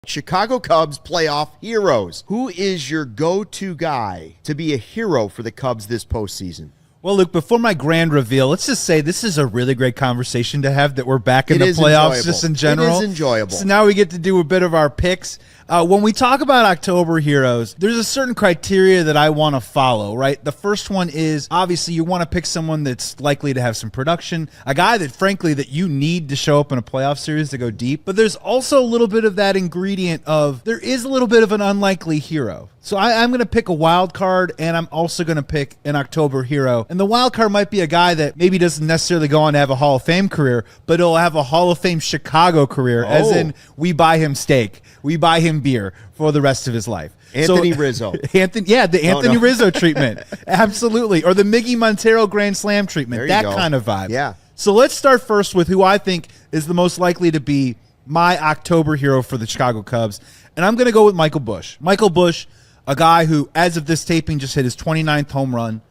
Chicago Cubs playoff heroes. Who is your go-to guy to be a hero for the Cubs this postseason? Well, Luke, before my grand reveal, let's just say this is a really great conversation to have, that we're back in the playoffs enjoyable. Just in general. It is enjoyable. So now we get to do a bit of our picks. When we talk about October heroes, there's a certain criteria that I want to follow, right? The first one is, obviously, you want to pick someone that's likely to have some production, a guy that, frankly, that you need to show up in a playoff series to go deep. But there's also a little bit of that ingredient of, there is a little bit of an unlikely hero. So I'm going to pick a wild card, and I'm also going to pick an October hero. And the wild card might be a guy that maybe doesn't necessarily go on to have a Hall of Fame career, but he'll have a Hall of Fame Chicago career, as in we buy him steak, we buy him beer for the rest of his life. Anthony Rizzo. Anthony Rizzo treatment. Absolutely. Or the Miggy Montero Grand Slam treatment. That kind of vibe. Yeah. So let's start first with who I think is the most likely to be my October hero for the Chicago Cubs. And I'm going to go with Michael Busch. Michael Busch, a guy who, as of this taping, just hit his 29th home run.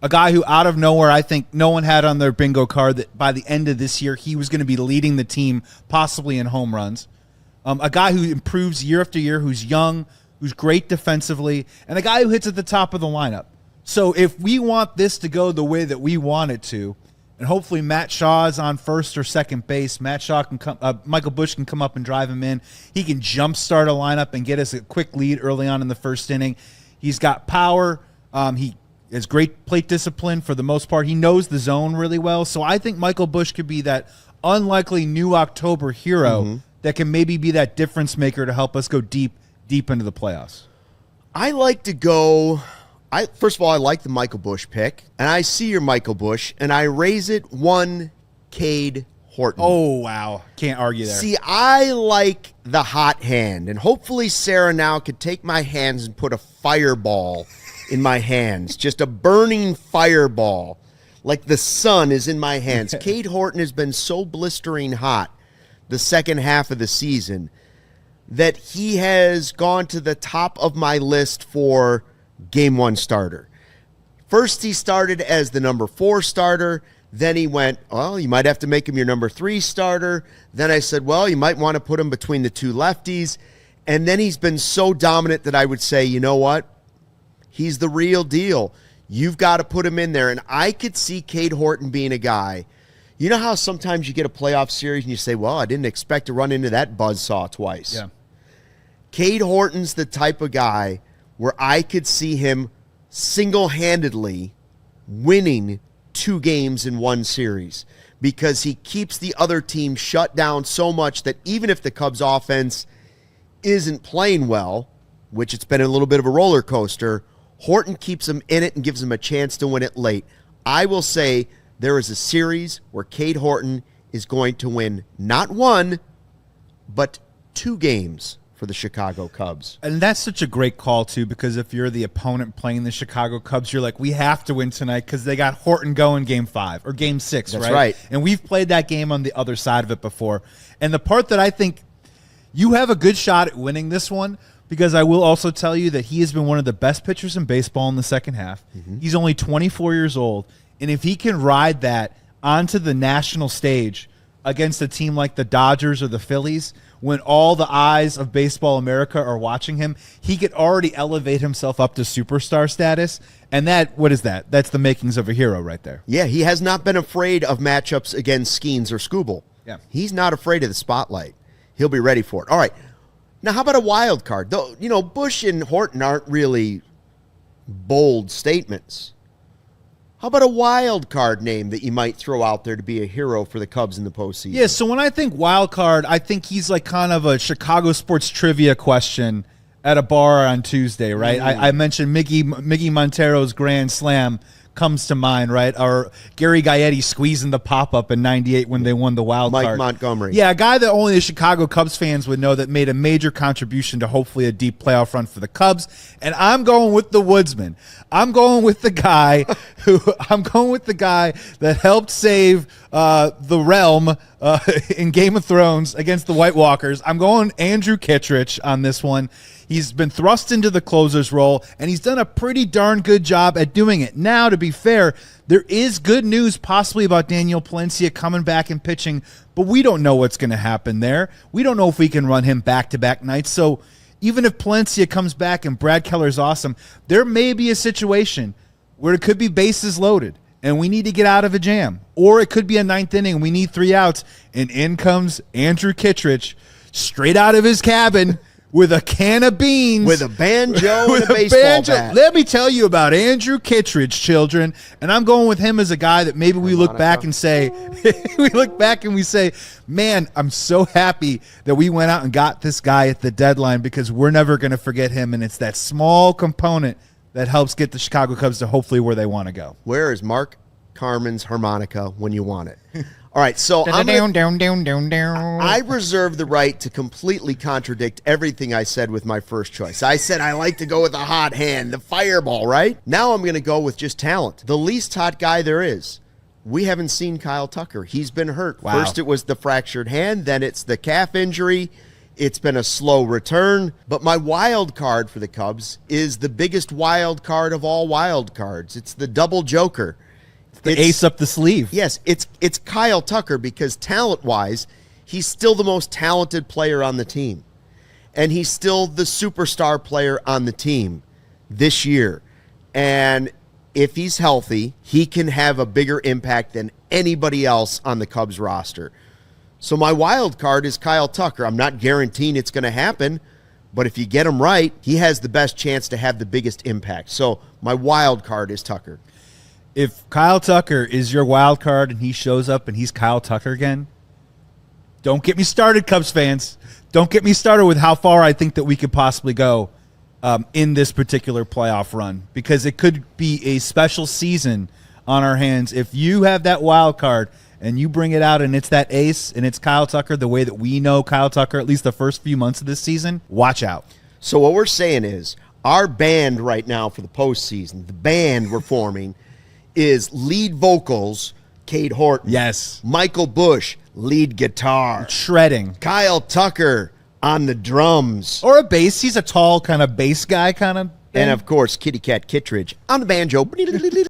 A guy who, out of nowhere, I think no one had on their bingo card that by the end of this year, he was going to be leading the team, possibly in home runs. A guy who improves year after year, who's young, who's great defensively, and a guy who hits at the top of the lineup. So if we want this to go the way that we want it to, and hopefully Matt Shaw is on first or second base, Michael Busch can come up and drive him in. He can jumpstart a lineup and get us a quick lead early on in the first inning. He's got power. He has great plate discipline for the most part. He knows the zone really well. So I think Michael Busch could be that unlikely new October hero that can maybe be that difference maker to help us go deep into the playoffs. I like to go... First of all, I like the Michael Busch pick, and I see your Michael Busch, and I raise it one Cade Horton. Oh, wow. Can't argue there. See, I like the hot hand, and hopefully Sarah now could take my hands and put a fireball in my hands, just a burning fireball, like the sun is in my hands. Cade Horton has been so blistering hot the second half of the season that he has gone to the top of my list for Game 1 starter. First, he started as the number 4 starter. Then he went, well, you might have to make him your number 3 starter. Then I said, well, you might want to put him between the two lefties. And then he's been so dominant that I would say, you know what? He's the real deal. You've got to put him in there. And I could see Cade Horton being a guy. You know how sometimes you get a playoff series and you say, well, I didn't expect to run into that buzzsaw twice. Yeah. Cade Horton's the type of guy where I could see him single-handedly winning 2 games in one series because he keeps the other team shut down so much that even if the Cubs offense isn't playing well, which it's been a little bit of a roller coaster, Horton keeps them in it and gives them a chance to win it late. I will say there is a series where Cade Horton is going to win not 1, but 2 games for the Chicago Cubs. And that's such a great call, too, because if you're the opponent playing the Chicago Cubs, you're like, we have to win tonight because they got Horton going Game 5 or Game 6, That's right. And we've played that game on the other side of it before. And the part that I think you have a good shot at winning this one, because I will also tell you that he has been one of the best pitchers in baseball in the second half. He's only 24 years old. And if he can ride that onto the national stage against a team like the Dodgers or the Phillies, when all the eyes of Baseball America are watching him, he could already elevate himself up to superstar status. And what is that? That's the makings of a hero right there. Yeah, he has not been afraid of matchups against Skeens or Skubal. Yeah. He's not afraid of the spotlight. He'll be ready for it. All right. Now, how about a wild card? Though, Busch and Horton aren't really bold statements. How about a wild card name that you might throw out there to be a hero for the Cubs in the postseason? Yeah, so when I think wild card, I think he's like kind of a Chicago sports trivia question at a bar on Tuesday, right? I mentioned Miggy Montero's Grand Slam comes to mind, right? Or Gary Gaetti squeezing the pop-up in 98 when they won the wild card. Mike Montgomery. Yeah, a guy that only the Chicago Cubs fans would know that made a major contribution to hopefully a deep playoff run for the Cubs. And I'm going with the woodsman. I'm going with the guy I'm going with the guy that helped save the realm in Game of Thrones against the White Walkers. I'm going Andrew Kittredge on this one. He's been thrust into the closer's role, and he's done a pretty darn good job at doing it. Now, to be fair, there is good news possibly about Daniel Palencia coming back and pitching, but we don't know what's going to happen there. We don't know if we can run him back-to-back nights, so even if Palencia comes back and Brad Keller's awesome, there may be a situation where it could be bases loaded and we need to get out of a jam. Or it could be a ninth inning and we need 3 outs, and in comes Andrew Kittredge straight out of his cabin with a can of beans. With a banjo and a baseball bat. Let me tell you about Andrew Kittredge, children. And I'm going with him as a guy that maybe we look back and say, man, I'm so happy that we went out and got this guy at the deadline because we're never going to forget him. And it's that small component that helps get the Chicago Cubs to hopefully where they want to go. Where is Mark Carmen's harmonica when you want it? All right, so I reserve the right to completely contradict everything I said with my first choice. I said I like to go with a hot hand, the fireball, right? Now I'm going to go with just talent. The least hot guy there is. We haven't seen Kyle Tucker. He's been hurt. Wow. First it was the fractured hand, then it's the calf injury. It's been a slow return. But my wild card for the Cubs is the biggest wild card of all wild cards. It's the double joker. The ace up the sleeve. Yes, it's Kyle Tucker because talent-wise, he's still the most talented player on the team. And he's still the superstar player on the team this year. And if he's healthy, he can have a bigger impact than anybody else on the Cubs roster. So my wild card is Kyle Tucker. I'm not guaranteeing it's going to happen, but if you get him right, he has the best chance to have the biggest impact. So my wild card is Tucker. If Kyle Tucker is your wild card and he shows up and he's Kyle Tucker again, don't get me started, Cubs fans. Don't get me started with how far I think that we could possibly go in this particular playoff run, because it could be a special season on our hands. If you have that wild card and you bring it out and it's that ace and it's Kyle Tucker the way that we know Kyle Tucker at least the first few months of this season, watch out. So what we're saying is our band right now for the postseason, the band we're forming, is lead vocals, Cade Horton. Yes. Michael Busch, lead guitar. Shredding. Kyle Tucker on the drums. Or a bass. He's a tall kind of bass guy kind of thing. And, of course, Kitty Cat Kittredge on the banjo.